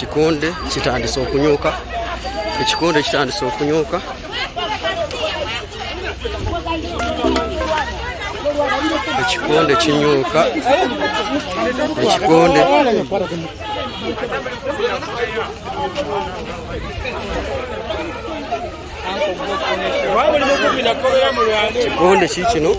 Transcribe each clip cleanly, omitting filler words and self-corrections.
ekikonde kitandise okunyuka. Ekikonde kitandise okunyuka. Ekikonde kinyuka. Ekikonde ekikonde kikino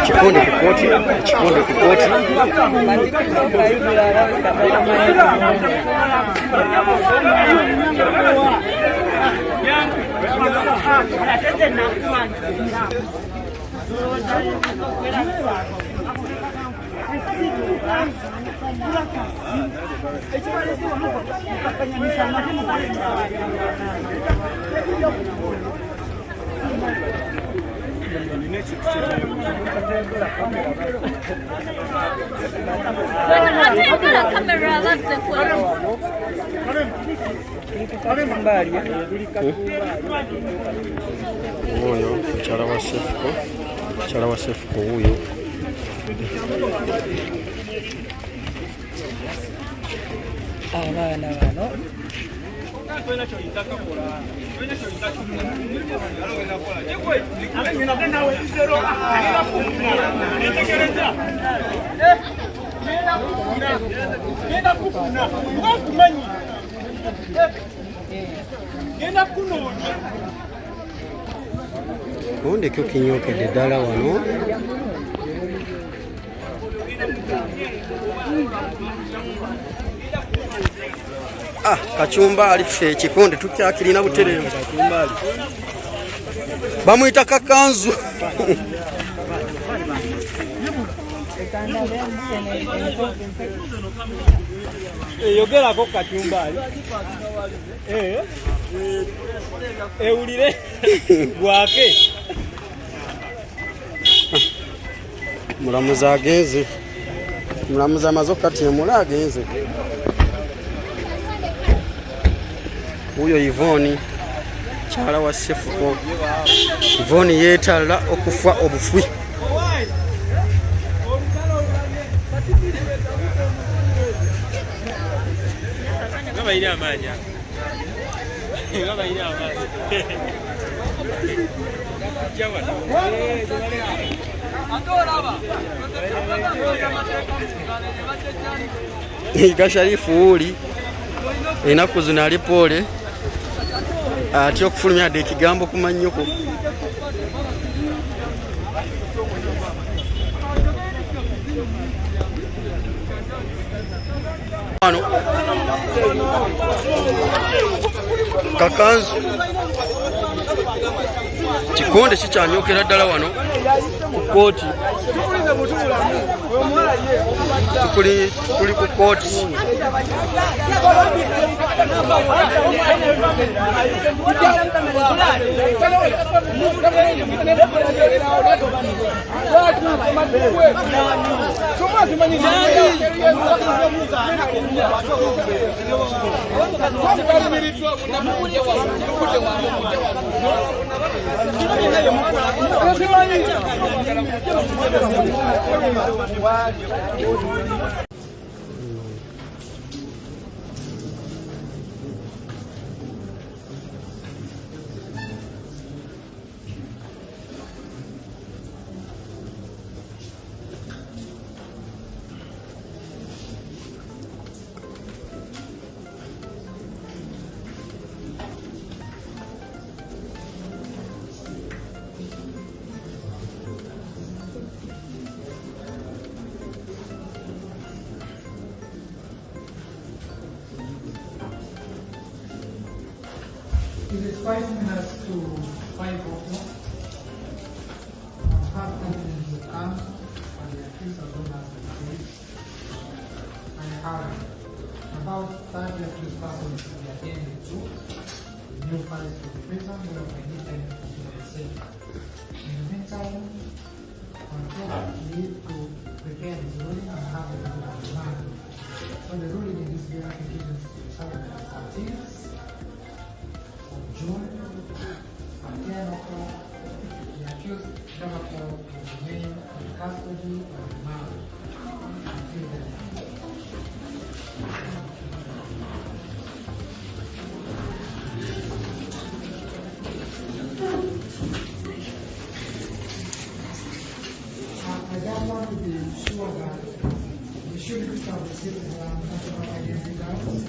Chikonde kukoti, chikonde kukoti. Ono mukyala wa Sefuko wuuyo. Abaana bano Ondeko kinyokedde ddala wano. Kachumbali ffe ekikonde tukyakirina butereevu. Bamuyita kakanzu. yogerako kachumbali ewulire gwake. Mulamuzi agenze. Mulamuzi amaze okukatyemula agenze. Uyo Yvonne kyala wa Sefuko. Yvonne yeetala okufa obufwi. Gabayira amaanya. Gabayira amaanya. Iga Sharifu uli enaku zino ali pole atya okufulumya adde ekigambo ku mannyuko. Ano kakanzu kikonde kikyanyokera ddala wano ku kooti. Tuli ku kooti. It is 5 minutes to 5 o'clock. Half confidence will come and the accused are going to ask the case. I have about 30 accused persons to be attended to. The new files to the prison where I need them to be safe. In the meantime, we need to prepare the ruling and have the demand. So the ruling in this bill application is 14th of June at 10 o'clock. The accused Damaco will remain in custody or remand until then. I don't want to be sure that we should become the citizen national identity cards.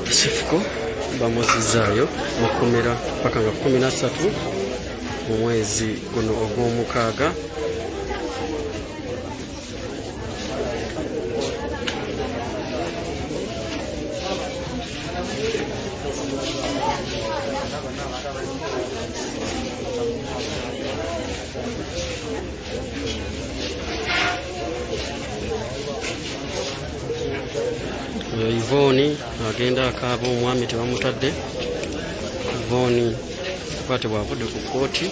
Sifuko bamuzizaayo mukomera paka nga 13 mu mwezi guno ogw'omukaaga. Ivoni agenda akaaba omwami tebamutadde. Ivoni kwatibwa avudde ku kkooti.